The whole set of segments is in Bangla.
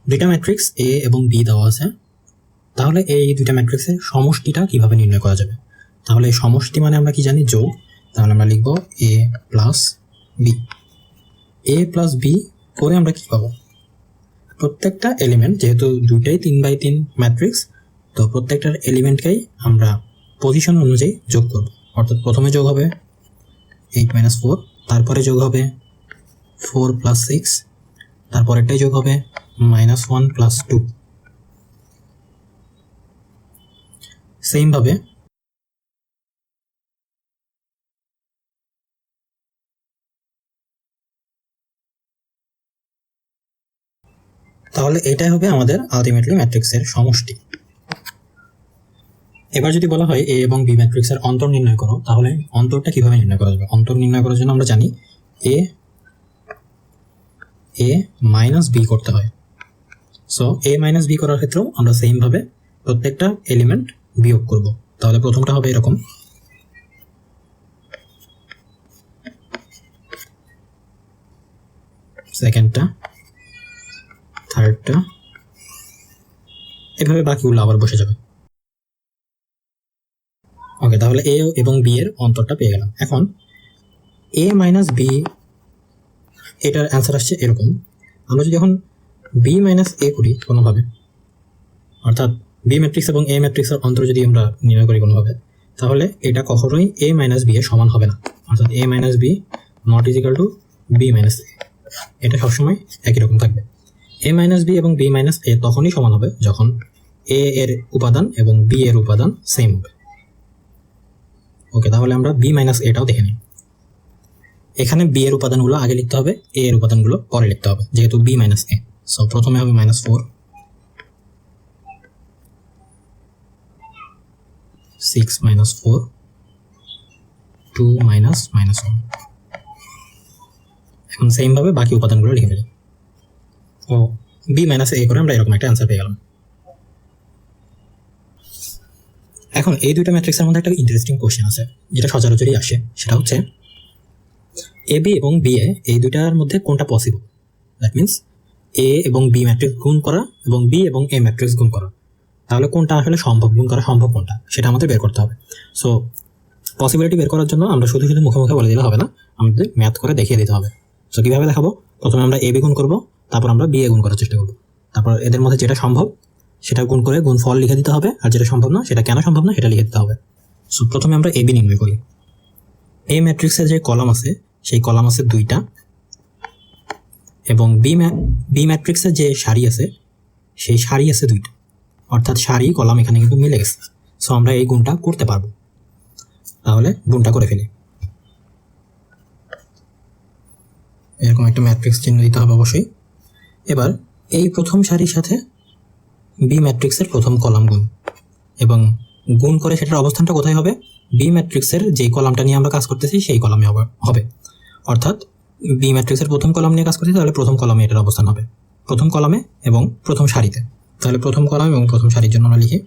দুইটা ম্যাট্রিক্স এ এবং বি দেওয়া আছে, তাহলে এই দুইটা ম্যাট্রিক্সের সমষ্টিটা কিভাবে নির্ণয় করা যাবে? তাহলে সমষ্টি মানে আমরা কি জানি? যোগ। তাহলে আমরা লিখব এ প্লাস বি। এ প্লাস বি করে আমরা কি পাবো? প্রত্যেকটা এলিমেন্ট, যেহেতু দুইটাই 3x3 ম্যাট্রিক্স, তো প্রত্যেকটার এলিমেন্টকেই আমরা পজিশন অনুযায়ী যোগ করব। অর্থাৎ প্রথমে যোগ হবে 8 - 4, তারপরে যোগ হবে 4 + 6, তারপরেরটাই যোগ হবে -1 + 2। সেমভাবে তাহলে এটাই হবে আমাদের আলটিমেটলি ম্যাট্রিক্সের সমষ্টি। এবার যদি বলা হয় এ এবং বি ম্যাট্রিক্সের অন্তর নির্ণয় করো, তাহলে অন্তরটা কিভাবে নির্ণয় করা যাবে? অন্তর নির্ণয় করার জন্য আমরা জানি এ মাইনাস বি করতে হয়। সো এ মাইনাস বি করার ক্ষেত্রেও আমরা সেমভাবে প্রত্যেকটা এলিমেন্ট বিয়োগ করব। তাহলে প্রথমটা হবে এরকম, সেকেন্ডটা, থার্ডটা, এভাবে বাকিগুলো আবার বসে যাবে। ওকে, তাহলে এ এবং বি এর অন্তরটা পেয়ে গেলাম। এখন এ মাইনাস বি, এটার অ্যান্সার আসছে এরকম। আমরা যদি এখন বি মাইনাস এ করি কোনোভাবে, অর্থাৎ বি ম্যাট্রিক্স এবং এ ম্যাট্রিক্সের অন্তর যদি আমরা নির্ণয় করি কোনোভাবে, তাহলে এটা কখনোই এ মাইনাস বি এর সমান হবে না। অর্থাৎ A minus B not equal to B minus A, এটা সবসময় একই রকম থাকবে। এ মাইনাস বি এবং বি মাইনাস এ তখনই সমান হবে যখন এ এর উপাদান এবং বি এর উপাদান সেম হবে। ওকে, তাহলে আমরা বি মাইনাস এটাও দেখে নিই। এখানে বি এর উপাদানগুলো আগে লিখতে হবে, এ এর উপাদানগুলো পরে লিখতে হবে, যেহেতু বি মাইনাস এ। সো প্রথমে হবে -4, 6 - 4, 2 - -1। এখন সেম ভাবে বাকি উপাদানগুলো লিখে ফেলি। ও বি মাইনাস এ করে আমরা এরকম একটা অ্যান্সার পেয়ে গেলাম। এখন এই দুইটা ম্যাট্রিক্সের মধ্যে একটা ইন্টারেস্টিং কোশ্চেন আছে, যেটা সচরাচরই আসে। সেটা হচ্ছে এ বি এবং বি এ, এই দুইটার মধ্যে কোনটা পসিবল? দ্যাট মিনস এ এবং বি ম্যাট্রিক্স গুণ করা এবং বি এবং এ ম্যাট্রিক্স গুণ করা। তাহলে কোনটা আসলে সম্ভব, গুণ করা সম্ভব কোনটা, সেটা আমাদের বের করতে হবে। সো পসিবিলিটি বের করার জন্য আমরা শুধু শুধু মুখে মুখে বলে দিলে হবে না, আমাদের ম্যাথ করে দেখিয়ে দিতে হবে। সো কীভাবে দেখাবো? প্রথমে আমরা এ বি গুণ করবো, তারপর আমরা বি এ গুণ করার চেষ্টা করবো, তারপর এদের মধ্যে যেটা সম্ভব সেটা গুণ করে গুণফল লিখে দিতে হবে, আর যেটা সম্ভব না সেটা কেন সম্ভব না সেটা লিখে দিতে হবে। সো প্রথমে আমরা এ বি নির্ণয় করি। এ ম্যাট্রিক্সের যে কলাম আছে সেই কলাম আছে 2টা, এবং বি ম্যাট্রিক্সের যে সারি আছে সেই সারি আছে 2টা, অর্থাৎ সারি কলাম এখানে কিন্তু মিলে গেছে। সো আমরা এই গুণটা করতে পারবো। তাহলে গুণটা করে ফেলি। এরকম একটা ম্যাট্রিক্স চিহ্ন দিতে হবে অবশ্যই। এবার এই প্রথম সারির সাথে বি ম্যাট্রিক্সের প্রথম কলাম গুণ, এবং গুণ করে সেটার অবস্থানটা কোথায় হবে? বি ম্যাট্রিক্সের যেই কলামটা নিয়ে আমরা কাজ করতেছি সেই কলামে হবে। অর্থাৎ বি ম্যাট্রিক্সের প্রথম কলাম নিয়ে কাজ করছি, তাহলে প্রথম কলামে এটার অবস্থান হবে, প্রথম কলামে এবং প্রথম সারিতে। তাহলে প্রথম কলাম এবং প্রথম সারির জন্য আমরা লিখি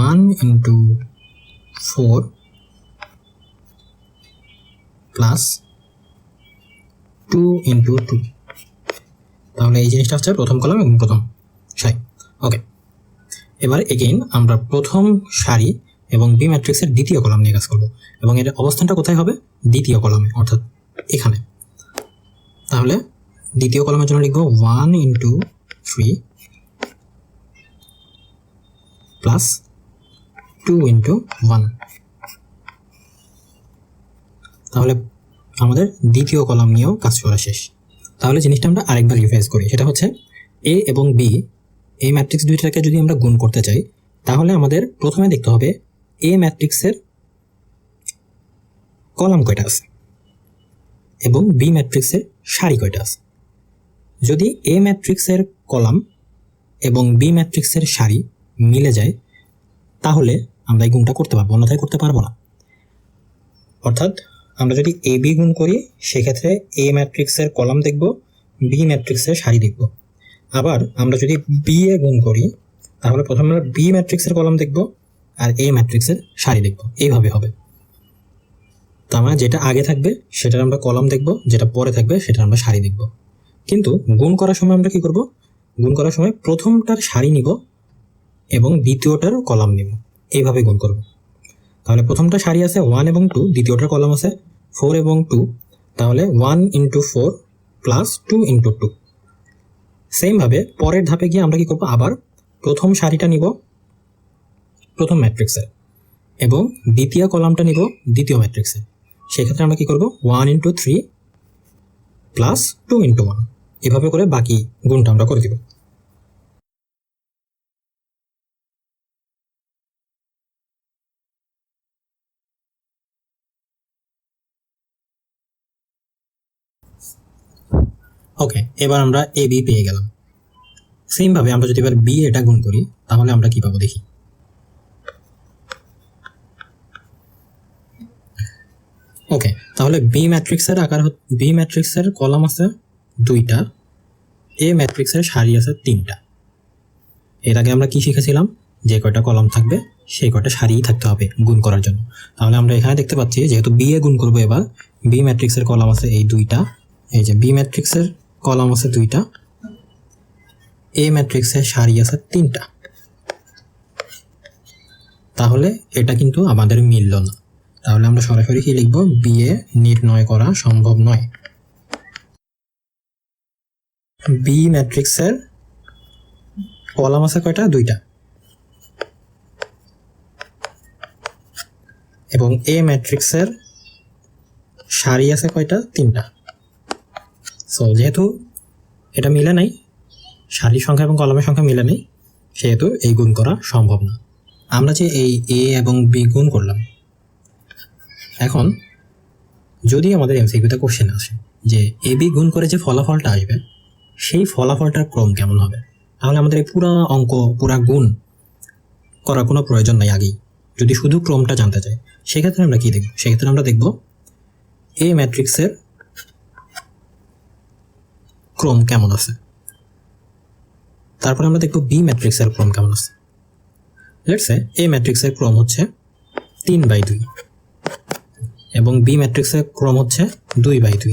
1 × 4 + 2 × 2। তাহলে এই জিনিসটা হচ্ছে প্রথম কলাম এবং প্রথম সারি। ওকে, এবার এগেইন আমরা প্রথম সারি এবং বি ম্যাট্রিক্সের দ্বিতীয় কলাম নিয়ে কাজ করব, এবং এর অবস্থানটা কোথায় হবে? দ্বিতীয় কলামে, অর্থাৎ এখানে। তাহলে দ্বিতীয় কলামের জন্য লিখব 1 × 3 + 2 × 1। তাহলে আমাদের দ্বিতীয় কলাম নিয়েও কাজ করা শেষ। তাহলে জিনিসটা আমরা আরেকবার রিভাইজ করি। সেটা হচ্ছে এ এবং বি, এই ম্যাট্রিক্স দুইটাকে যদি আমরা গুণ করতে চাই, তাহলে আমাদের প্রথমে দেখতে হবে এ ম্যাট্রিক্সের কলাম কয়টা আছে এবং বি ম্যাট্রিক্সের সারি কয়টা আছে। যদি এ ম্যাট্রিক্সের কলাম এবং বি ম্যাট্রিক্সের সারি মিলে যায়, তাহলে আমরা এই গুণটা করতে পারবো, অন্যথায় করতে পারবো না। অর্থাৎ আমরা যদি এ বি গুণ করি, সেক্ষেত্রে এ ম্যাট্রিক্সের কলাম দেখব, বি ম্যাট্রিক্সের সারি দেখব। আবার আমরা যদি বি এ গুণ করি, তাহলে প্রথমে আমরা বি ম্যাট্রিক্সের কলাম দেখব আর এ ম্যাট্রিক্সের সারি দেখব। এইভাবে হবে। তার মানে যেটা আগে থাকবে সেটার আমরা কলাম দেখব, যেটা পরে থাকবে সেটার আমরা সারি দেখব। কিন্তু গুণ করার সময় আমরা কি করব? গুণ করার সময় প্রথমটার সারি নিব এবং দ্বিতীয়টার কলাম নিব, এইভাবে গুণ করব। তাহলে প্রথমটা সারি আছে 1 এবং 2, দ্বিতীয়টার কলাম আছে 4 এবং 2, তাহলে 1 × 4 প্লাস 2 × 2। সেমভাবে পরের ধাপে গিয়ে আমরা কি করব, আবার প্রথম সারিটা নিব প্রথম ম্যাট্রিক্সের এবং দ্বিতীয় কলামটা নিব দ্বিতীয় ম্যাট্রিক্সে। সেক্ষেত্রে আমরা কি করব, 1 × 3 প্লাস 2 × 1, এভাবে করে বাকি গুণটা আমরা করে দিব। ওকে, এবার আমরা এ বি পেয়ে গেলাম। সেমভাবে আমরা যদি এবার বি এটা গুণ করি তাহলে আমরা কি পাবো দেখি। ওকে, তাহলে বি ম্যাট্রিক্সের কলাম আছে 2টা, এ ম্যাট্রিক্সের সারি আছে 3টা। এর আগে আমরা কি শিখেছিলাম, যে কয়টা কলাম থাকবে সেই কয়টা সারিই থাকতে হবে গুণ করার জন্য। তাহলে আমরা এখানে দেখতে পাচ্ছি যেহেতু বি এ গুণ করবো, এবার বি ম্যাট্রিক্সের কলাম আছে এই 2টা, এই যে বি ম্যাট্রিক্সের কলাম আছে 2টা, এ ম্যাট্রিক্সের সারি আছে 3টা। তাহলে এটা কিন্তু আমাদের মিলল না। তাহলে আমরা সরাসরি কি লিখব, বি এ নির্ণয় করা সম্ভব নয়। বি ম্যাট্রিক্সের কলাম আছে কয়টা, 2টা, এবং এ ম্যাট্রিক্সের সারি আছে কয়টা, 3টা। সো যেহেতু এটা মিলে নাই, সারির সংখ্যা এবং কলামের সংখ্যা মিলে নেই, সেহেতু এই গুণ করা সম্ভব না। আমরা যে এই এ এবং বি গুণ করলাম, এখন যদি আমাদের এমসিকিউতে কোশ্চেন আসে যে এ বি গুণ করে যে ফলাফলটা আসবে সেই ফলাফলটার ক্রম কেমন হবে, তাহলে আমাদের এই পুরা গুণ করার কোনো প্রয়োজন নাই আগেই। যদি শুধু ক্রমটা জানতে চাই সেক্ষেত্রে আমরা কি দেখব, সেক্ষেত্রে আমরা দেখব এ ম্যাট্রিক্সের ক্রম কেমন আছে, তারপর আমরা দেখব বি ম্যাট্রিক্সের ক্রম কেমন আছে। লেটস সে এ ম্যাট্রিক্সের ক্রম হচ্ছে 3/2 এবং বি ম্যাট্রিক্সের ক্রম হচ্ছে 2/2,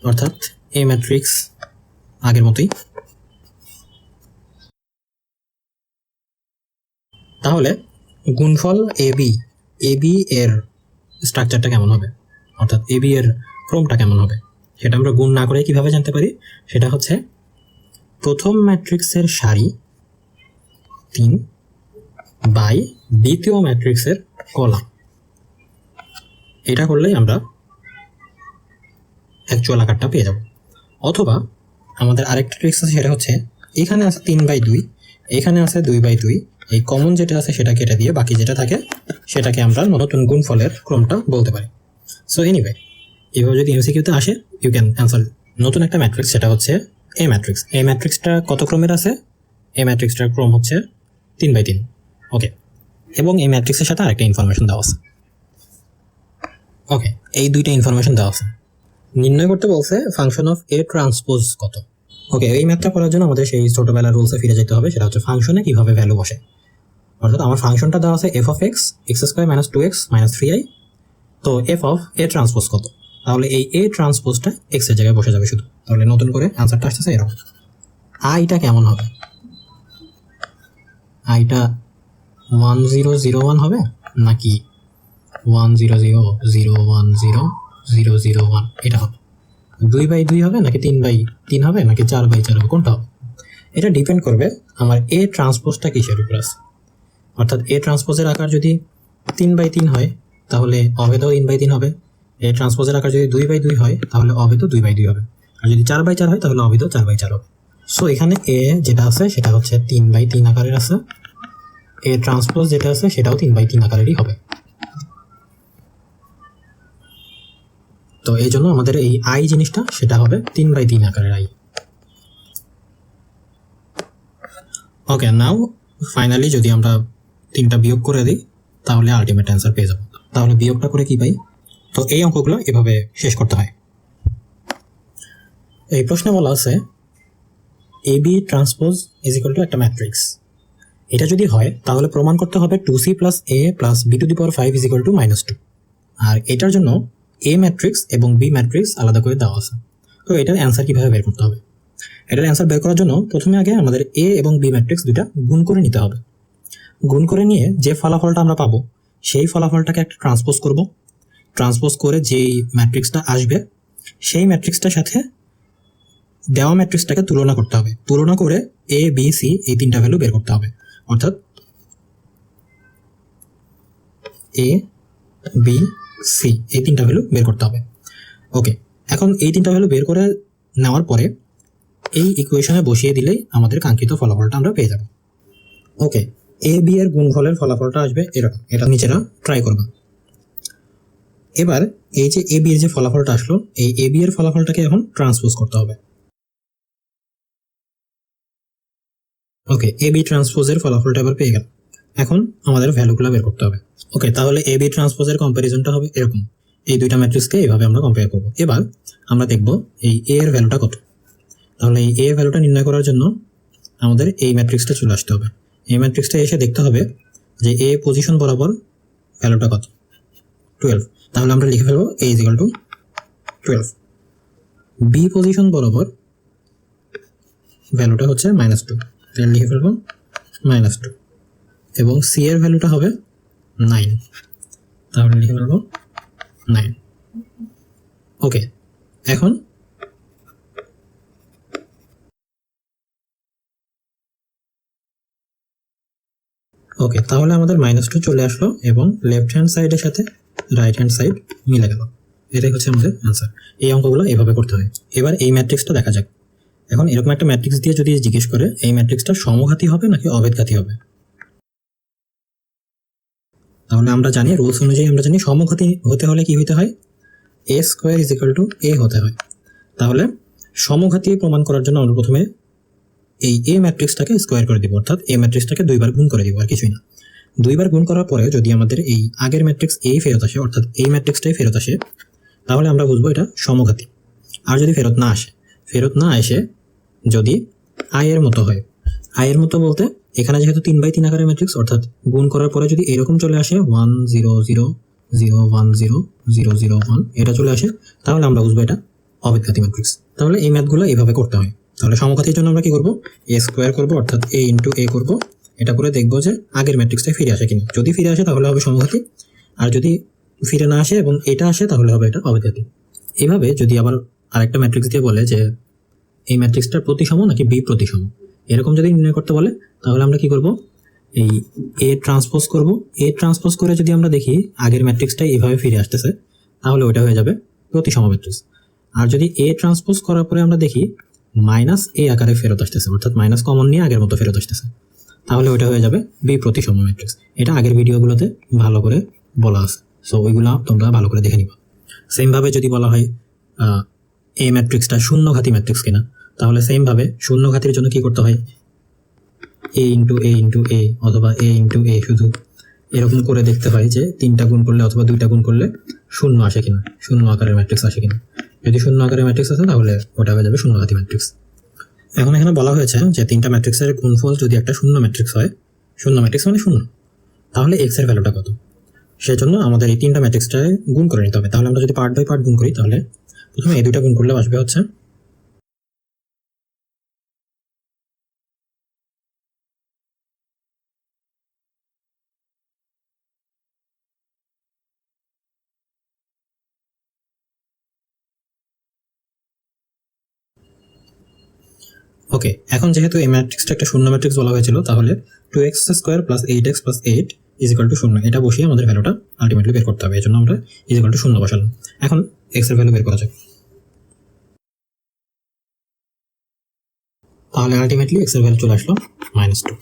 অর্থাৎ এ ম্যাট্রিক্স আগের মতোই। তাহলে গুণফল এ বি এর স্ট্রাকচারটা কেমন হবে, অর্থাৎ এ বি এর ক্রমটা কেমন হবে, সেটা আমরা গুণ না করে কিভাবে জানতে পারি, সেটা হচ্ছে প্রথম ম্যাট্রিক্সের সারি 3 বাই দ্বিতীয় ম্যাট্রিক্সের কলাম। এটা করলেই আমরা অ্যাকচুয়াল আকারটা পেয়ে যাব। অথবা আমাদের আরেকটা ট্রিক্স আছে, সেটা হচ্ছে এখানে আছে 3/2, এখানে আছে 2/2, এই কমন যেটা আছে সেটা কেটে দিয়ে বাকি যেটা থাকে সেটাকে আমরা নতুন গুণফলের ক্রমটা বলতে পারি। সো এনিওয়ে, এভাবে যদি এমসিকিউতে আসে ইউ ক্যান অ্যান্সার নতুন একটা ম্যাট্রিক্স, সেটা হচ্ছে এ ম্যাট্রিক্স। এই ম্যাট্রিক্সটা কত ক্রমের আছে, এই ম্যাট্রিক্সটার ক্রম হচ্ছে 3/3। ওকে, এবং এই ম্যাট্রিক্সের সাথে আরেকটা ইনফরমেশন দেওয়া আছে। ওকে, এই দুইটা ইনফরমেশন দেওয়া আছে। নির্ণয় করতে বলছে ফাংশন অফ এ ট্রান্সপোজ কত। ওকে, এই ম্যাথটা করার জন্য আমাদের সেই ছোটবেলার রুলসে ফিরে যেতে হবে, সেটা হচ্ছে ফাংশনে কিভাবে ভ্যালু বসে। অর্থাৎ আমার ফাংশনটা দেওয়া আছে F of x x² - 2x - 3i। তো এফ অফ এ ট্রান্সপোজ কত, তাহলে এই এ ট্রান্সপোজটা এক্স এর জায়গায় বসে যাবে শুধু। তাহলে নতুন করে অ্যান্সারটা আসতেছে এরকম। আইটা কেমন হবে, আইটা 1001 হবে নাকি 100010001, এটা হবে 2/2 হবে নাকি 3/3 হবে নাকি 4/4 হবে, কোনটা হবে? এটা ডিপেন্ড করবে আমার এ ট্রান্সপোজটা কিসের উপর আছে। অর্থাৎ এ ট্রান্সপোজের আকার যদি 3/3 হয় তাহলে অভেদও 3/3 হবে। এ ট্রান্সপোজের আকার যদি 2/2 হয় তাহলে অভেদও 2/2 হবে। আর যদি 4/4 হয় তাহলে অভেদও 4/4 হবে। সো এখানে এ যেটা আছে সেটা হচ্ছে 3/3 আকারের আছে, এ ট্রান্সপোজ যেটা আছে সেটাও 3/3 আকারেরই হবে। তো এই জন্য আমাদের এই আই জিনিসটা সেটা হবে 3/3 আকারের আই। ওকে, নাও ফাইনালি যদি আমরা 3টা বিয়োগ করে দিই তাহলে আলটিমেট অ্যান্সার পেয়ে যাবো। তাহলে বিয়োগটা করে কি পাই? তো এই অঙ্কগুলো এভাবে শেষ করতে হয়। এই প্রশ্নে বলা আছে A B transpose is equal to একটা ম্যাট্রিক্স। এটা যদি হয় তাহলে প্রমাণ করতে হবে 2c + a + b⁵ is equal two -2। আর এটার জন্য এ ম্যাট্রিক্স এবং বি ম্যাট্রিক্স আলাদা করে দেওয়া আছে। তো এটার অ্যান্সার কিভাবে বের করতে হবে? এটার অ্যান্সার বের করার জন্য প্রথমে আগে আমাদের এ এবং বি ম্যাট্রিক্স দুইটা গুণ করে নিতে হবে। গুণ করে নিয়ে যে ফলাফলটা আমরা পাবো সেই ফলাফলটাকে একটা ট্রান্সপোজ করব। ট্রান্সপোজ করে যেই ম্যাট্রিক্সটা আসবে সেই ম্যাট্রিক্সটার সাথে দেওয়া ম্যাট্রিক্সটাকে তুলনা করতে হবে। তুলনা করে এ বি সি এই তিনটা ভ্যালু বের করতে হবে, অর্থাৎ এ বি সি এই তিনটা ভ্যালু বের করতে হবে। ওকে, এখন এই তিনটা ভ্যালু বের করে নেওয়ার পরে এই ইকুয়েশনে বসিয়ে দিলেই আমাদের কাঙ্ক্ষিত ফলাফলটা আমরা পেয়ে যাব। ওকে, এ বি এর গুণফলের ফলাফলটা আসবে এরকম, এটা নিজেরা ট্রাই করবা। এবার এই যে এ বি এর যে ফলাফলটা আসলো, এই এ বি এর ফলাফলটাকে এখন ট্রান্সপোজ করতে হবে। ওকে, এ বি ট্রান্সপোজের ফলাফলটা এবার পেয়ে গেল। এখন আমাদের ভ্যালুগুলো বের করতে হবে। ওকে, তাহলে এ বি ট্রান্সপোজের কম্প্যারিজনটা হবে এরকম, এই দুইটা ম্যাট্রিক্সকে এইভাবে আমরা কম্পেয়ার করব। এবার আমরা দেখব এই এ এর ভ্যালুটা কত। তাহলে এই এ এর ভ্যালুটা নির্ণয় করার জন্য আমাদের এই ম্যাট্রিক্সটা চলে আসতে হবে। এই ম্যাট্রিক্সটা এসে দেখতে হবে যে এ পজিশন বরাবর ভ্যালুটা কত, 12। তাহলে আমরা লিখে ফেলবো a = 12। বি পজিশন বরাবর ভ্যালুটা হচ্ছে -2, তাহলে লিখে ফেলবো -2। এবং সি এর ভ্যালুটা হবে 9, তাহলে লিখে ফেলবো 9। ওকে, এখন ওকে, তাহলে আমাদের -2 চলে আসলো এবং লেফট হ্যান্ড সাইডের সাথে রাইট হ্যান্ড সাইড মিলে গেল। এটাই হচ্ছে আমাদের অ্যান্সার। এই অঙ্কগুলো এইভাবে করতে হয়। এবার এই ম্যাট্রিক্সটা দেখা যাক। এখন এরকম একটা ম্যাট্রিক্স দিয়ে যদি জিজ্ঞেস করে এই ম্যাট্রিক্সটা সমঘাতী হবে নাকি অভেদঘাতী হবে, তাহলে আমরা জানি রুলস অনুযায়ী আমরা জানি সমঘাতী হতে হলে কি হতে হয়, a² = a হতে হয়। তাহলে সমঘাতী প্রমাণ করার জন্য আমরা প্রথমে এই এ ম্যাট্রিক্সটাকে স্কোয়ার করে দিব, অর্থাৎ এ ম্যাট্রিক্সটাকে 2 বার গুণ করে দিব, আর কিছুই না। 2 বার গুণ করার পরে যদি আমাদের এই আগের ম্যাট্রিক্স এই ফেরত আসে, অর্থাৎ এই ম্যাট্রিক্সটাই ফেরত আসে, তাহলে আমরা বুঝবো এটা সমঘাতী। আর যদি ফেরত না আসে যদি আই এর মতো হয়, আই এর মতো বলতে এখানে যেহেতু 3/3 আকারের ম্যাট্রিক্স, অর্থাৎ গুণ করার পরে যদি এরকম চলে আসে 1 0 0 0 1 0 0 0 1 এটা চলে আসে, তাহলে আমরা বুঝবো এটা অভেদঘাতী ম্যাট্রিক্স। তাহলে এই ম্যাথগুলো এইভাবে করতে হয়। তাহলে সমঘাতীর জন্য আমরা কি করবো, a² করবো, অর্থাৎ a × a করবো। এটা করে দেখবো যে আগের ম্যাট্রিক্সটা ফিরে আসে কিনা। যদি ফিরে আসে তাহলে হবে সমঘাতী, আর যদি ফিরে না আসে এবং এটা আসে তাহলে হবে এটা অভেদঘাতী। এইভাবে যদি আবার আরেকটা ম্যাট্রিক্স দিয়ে বলে যে এই ম্যাট্রিক্সটার প্রতিসম নাকি বি প্রতিসম, এরকম যদি নির্ণয় করতে বলে তাহলে আমরা কি করব, এই এ ট্রান্সপোজ করব। এ ট্রান্সপোজ করে যদি আমরা দেখি আগের ম্যাট্রিক্সটা এইভাবে ফিরে আসতেছে, তাহলে ওটা হয়ে যাবে প্রতিসম ম্যাট্রিক্স। আর যদি এ ট্রান্সপোজ করার পরে আমরা দেখি -a আকারে ফেরত আসতেছে, অর্থাৎ মাইনাস কমন নিয়ে আগের মতো ফেরত আসতেছে, তাহলে ওটা হয়ে যাবে বি প্রতিসম ম্যাট্রিক্স। এটা আগের ভিডিওগুলোতে ভালো করে বলা আছে, সো ওইগুলো তোমরা ভালো করে দেখে নিবা। সেমভাবে যদি বলা হয় এ ম্যাট্রিক্সটা শূন্যঘাতী ম্যাট্রিক্স কিনা, তাহলে সেমভাবে শূন্যঘাতীর জন্য কি করতে হয়, a × a অথবা a × a শুধু এরকম করে দেখতে হয় যে 3টা গুণ করলে অথবা 2টা গুণ করলে শূন্য আসে কিনা, শূন্য আকারের ম্যাট্রিক্স আসে কিনা। যদি শূন্য আকারের ম্যাট্রিক্স আসে তাহলে ওটা হয়ে যাবে শূন্যঘাতী ম্যাট্রিক্স। এখন এখানে বলা হয়েছে যে 3টা ম্যাট্রিক্সের গুণফল যদি একটা শূন্য ম্যাট্রিক্স হয়, শূন্য ম্যাট্রিক্স মানে শূন্য, তাহলে x এর ভ্যালুটা কত। সেজন্য আমাদের এই 3টা ম্যাট্রিক্সটায় গুণ করে নিতে হবে। তাহলে আমরা যদি পার্ট বাই পার্ট গুণ করি, তাহলে প্রথমে এই 2টা গুণ করলে আসবে হচ্ছে ওকে। এখন যেহেতু এই ম্যাট্রিক্সটা একটা শূন্য ম্যাট্রিক্স বলা হয়েছিল, তাহলে 2x² + 8x + 8 = 0, এটা বসিয়ে আমাদের ভ্যালুটা আলটিমেটলি বের করতে হবে। এই জন্য আমরা = 0 বসালাম। এখন x এর ভ্যালু বের করা যাক। তাহলে আলটিমেটলি x এর ভ্যালু চলে আসলো -2।